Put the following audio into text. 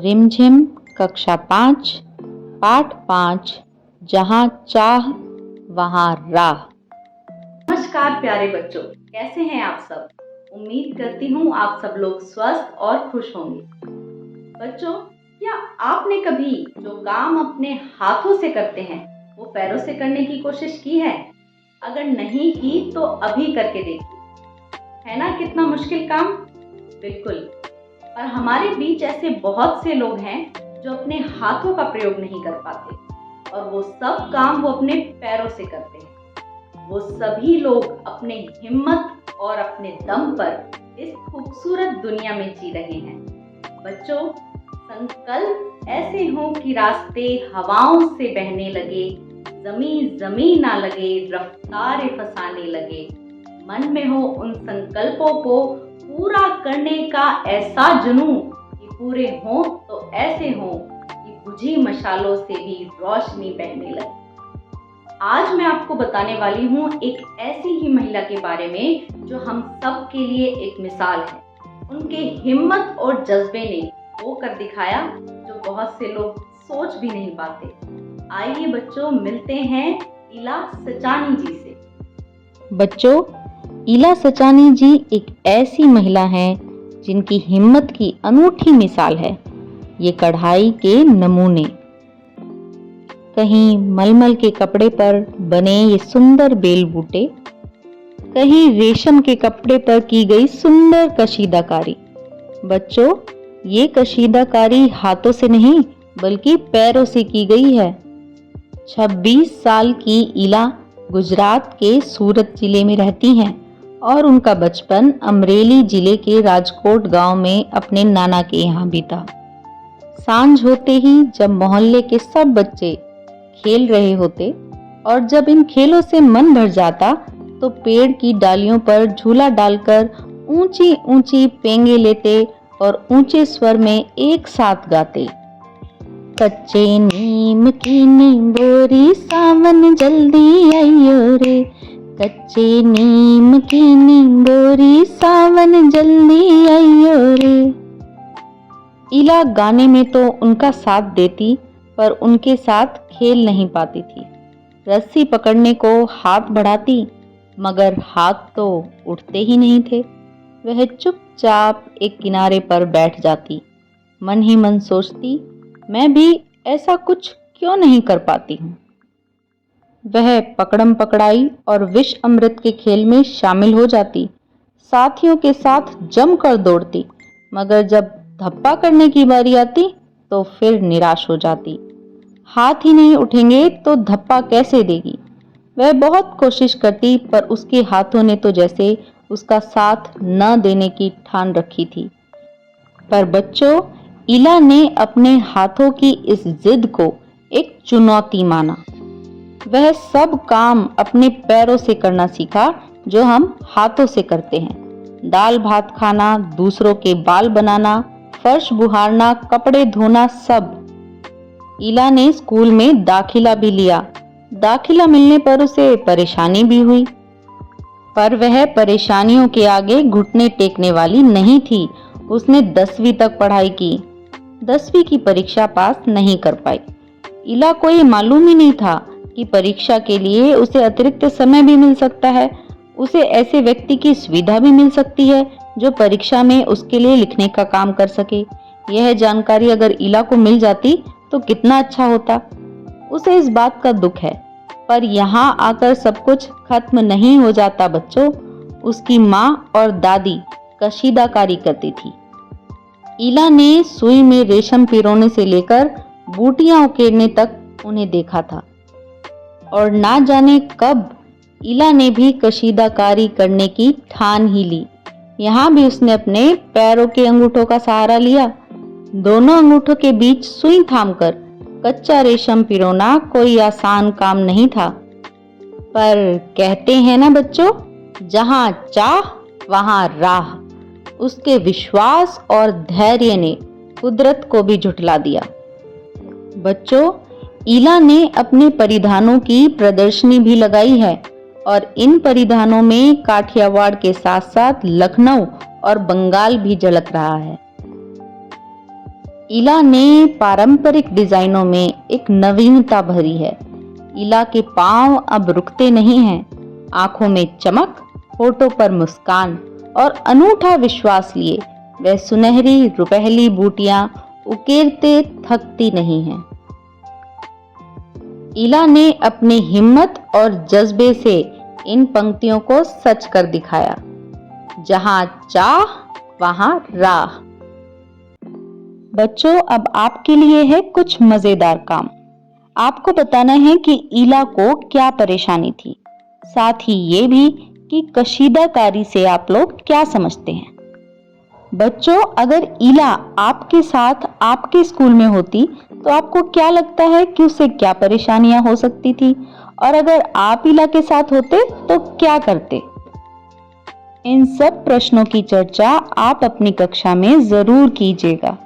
रिमझिम कक्षा 5 पाठ 5 जहाँ चाह वहाँ राह। नमस्कार प्यारे बच्चों, कैसे हैं आप सब। उम्मीद करती हूँ आप सब लोग स्वस्थ और खुश होंगे। बच्चों, क्या आपने कभी जो काम अपने हाथों से करते हैं वो पैरों से करने की कोशिश की है? अगर नहीं की तो अभी करके देखिए। है ना कितना मुश्किल काम? बिल्कुल। और हमारे बीच ऐसे बहुत से लोग हैं जो अपने हाथों का प्रयोग नहीं कर पाते और वो सब काम वो अपने पैरों से करते हैं। वो सभी लोग अपने हिम्मत और अपने दम पर इस खूबसूरत दुनिया में जी रहे हैं। बच्चों, संकल्प ऐसे हो कि रास्ते हवाओं से बहने लगे, जमी ना लगे, रफ्तारें फसाने लगे। मन में हो उन संकल्पों को पूरा करने का ऐसा जुनून कि पूरे हों तो ऐसे हों कि बुझी मशालों से भी रोशनी बहने लगे। आज मैं आपको बताने वाली हूँ एक ऐसी ही महिला के बारे में जो हम सब के लिए एक मिसाल है। उनके हिम्मत और जज्बे ने वो कर दिखाया जो बहुत से लोग सोच भी नहीं पाते। आइए बच्चों, मिलते हैं इला सचानी जी से। बच्चों, इला सचानी जी एक ऐसी महिला हैं जिनकी हिम्मत की अनूठी मिसाल है। ये कढ़ाई के नमूने, कहीं मलमल के कपड़े पर बने ये सुंदर बेल बूटे, कहीं रेशम के कपड़े पर की गई सुंदर कशीदाकारी। बच्चों, ये कशीदाकारी हाथों से नहीं बल्कि पैरों से की गई है। 26 साल की इला गुजरात के सूरत जिले में रहती हैं और उनका बचपन अमरेली जिले के राजकोट गांव में अपने नाना के यहाँ बीता। सांझ होते ही जब मोहल्ले के सब बच्चे खेल रहे होते और जब इन खेलों से मन भर जाता तो पेड़ की डालियों पर झूला डालकर ऊंची ऊंची पेंगे लेते और ऊंचे स्वर में एक साथ गाते। कच्चे नीम की नींबोरी सावन जल्दी आइयो रे, कच्चे नीम की नींबोरी सावन जल्दी आइयो रे। इला गाने में तो उनका साथ देती पर उनके साथ खेल नहीं पाती थी। रस्सी पकड़ने को हाथ बढ़ाती मगर हाथ तो उठते ही नहीं थे। वह चुपचाप एक किनारे पर बैठ जाती, मन ही मन सोचती, मैं भी ऐसा कुछ क्यों नहीं कर पाती हूँ। वह पकड़म पकड़ाई और विष अमृत के खेल में शामिल हो जाती, साथियों के साथ जमकर दौड़ती, मगर जब धप्पा करने की बारी आती तो फिर निराश हो जाती। हाथ ही नहीं उठेंगे तो धप्पा कैसे देगी। वह बहुत कोशिश करती पर उसके हाथों ने तो जैसे उसका साथ न देने की ठान रखी थी। पर बच्चों, इला ने अपने हाथों की इस जिद को एक चुनौती माना। वह सब काम अपने पैरों से करना सीखा जो हम हाथों से करते हैं। दाल भात खाना, दूसरों के बाल बनाना, फर्श बुहारना, कपड़े धोना, सब। इला ने स्कूल में दाखिला भी लिया। दाखिला मिलने पर उसे परेशानी भी हुई, पर वह परेशानियों के आगे घुटने टेकने वाली नहीं थी। उसने 10वीं तक पढ़ाई की। 10वीं की परीक्षा पास नहीं कर पाई। इला को ये मालूम ही नहीं था कि परीक्षा के लिए उसे अतिरिक्त समय भी मिल सकता है। उसे ऐसे व्यक्ति की सुविधा भी मिल सकती है जो परीक्षा में उसके लिए लिखने का काम कर सके। यह जानकारी अगर इला को मिल जाती तो कितना अच्छा होता। उसे इस बात का दुख है, पर यहाँ आकर सब कुछ खत्म नहीं हो जाता बच्चों। उसकी माँ और दादी कशीदाकारी करती थी। इला ने सुई में रेशम पिरोने से लेकर बूटियां उकेरने तक उन्हें देखा था और ना जाने कब इला ने भी कशीदाकारी करने की ठान ही ली। यहाँ भी उसने अपने पैरों के अंगूठों का सहारा लिया। दोनों अंगूठों के बीच सुई थामकर कच्चा रेशम पिरोना कोई आसान काम नहीं था। पर कहते हैं ना बच्चों, जहाँ चाह वहाँ राह। उसके विश्वास और धैर्य ने कुदरत को भी झुठला दिया। बच्चों, इला ने अपने परिधानों की प्रदर्शनी भी लगाई है और इन परिधानों में काठियावाड़ के साथ साथ लखनऊ और बंगाल भी झलक रहा है। इला ने पारंपरिक डिजाइनों में एक नवीनता भरी है। इला के पांव अब रुकते नहीं हैं। आंखों में चमक, होठों पर मुस्कान और अनूठा विश्वास लिए वह सुनहरी रुपहली बूटियां उकेरते थकती नहीं हैं। इला ने अपनी हिम्मत और जज्बे से इन पंक्तियों को सच कर दिखाया। जहां चाह वहां राह। बच्चों, अब आपके लिए है कुछ मजेदार काम। आपको बताना है कि इला को क्या परेशानी थी, साथ ही ये भी कि कशीदाकारी से आप लोग क्या समझते हैं। बच्चों, अगर इला आपके साथ आपके स्कूल में होती तो आपको क्या लगता है कि उसे क्या परेशानियां हो सकती थी, और अगर आप इला के साथ होते तो क्या करते। इन सब प्रश्नों की चर्चा आप अपनी कक्षा में जरूर कीजिएगा।